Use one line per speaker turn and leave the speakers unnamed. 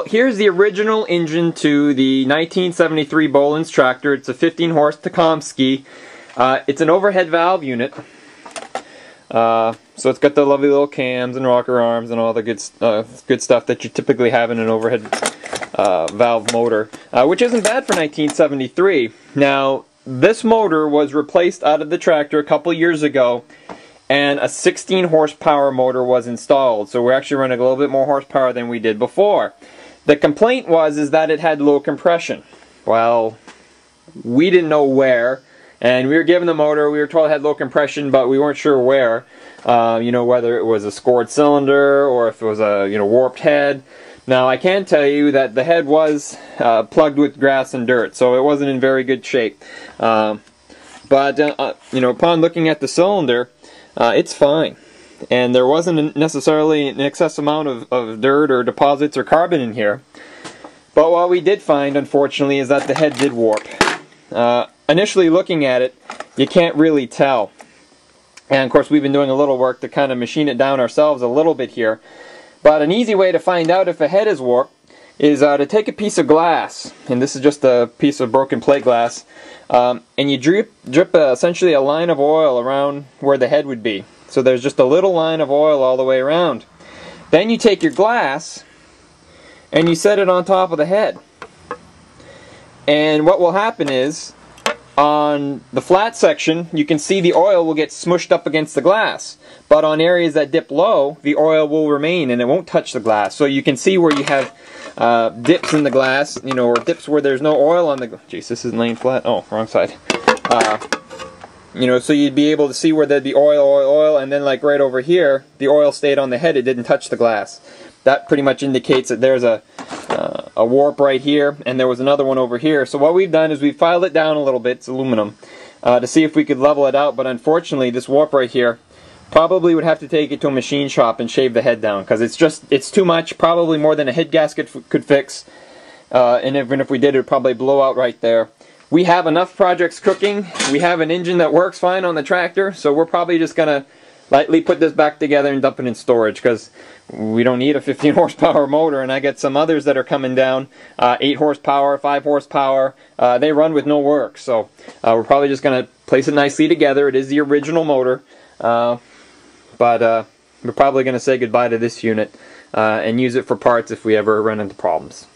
Here's the original engine to the 1973 Bolens tractor. It's a 15 horse Tecumseh. It's an overhead valve unit. So it's got the lovely little cams and rocker arms and all the good stuff that you typically have in an overhead valve motor, which isn't bad for 1973. Now, this motor was replaced out of the tractor a couple years ago, and a 16 horsepower motor was installed. So we're actually running a little bit more horsepower than we did before. The complaint was that it had low compression. Well, we didn't know where, and we were given the motor. We were told it had low compression, but we weren't sure where. You know, whether it was a scored cylinder or if it was a warped head. Now, I can tell you that the head was plugged with grass and dirt, so it wasn't in very good shape. But upon looking at the cylinder, it's fine. And there wasn't necessarily an excess amount of dirt or deposits or carbon in here. But what we did find, unfortunately, is that the head did warp. Initially looking at it, you can't really tell. And of course we've been doing a little work to kind of machine it down ourselves a little bit here. But an easy way to find out if a head is warped is to take a piece of glass, and this is just a piece of broken plate glass, and you drip essentially a line of oil around where the head would be. So there's just a little line of oil all the way around. Then you take your glass and you set it on top of the head. And what will happen is, on the flat section, you can see the oil will get smushed up against the glass. But on areas that dip low, the oil will remain and it won't touch the glass. So you can see where you have dips in the glass, or dips where there's no oil on the... Jeez, this isn't laying flat. Oh, wrong side. So you'd be able to see where there'd be oil, and then like right over here, the oil stayed on the head, it didn't touch the glass. That pretty much indicates that there's a warp right here, and there was another one over here. So what we've done is we've filed it down a little bit, it's aluminum, to see if we could level it out, but unfortunately this warp right here, probably would have to take it to a machine shop and shave the head down, because it's too much, probably more than a head gasket could fix, and even if we did, it would probably blow out right there. We have enough projects cooking. We have an engine that works fine on the tractor, so we're probably just going to lightly put this back together and dump it in storage, because we don't need a 15 horsepower motor, and I get some others that are coming down, 8 horsepower, 5 horsepower. They run with no work, so we're probably just going to place it nicely together. It is the original motor, but we're probably going to say goodbye to this unit and use it for parts if we ever run into problems.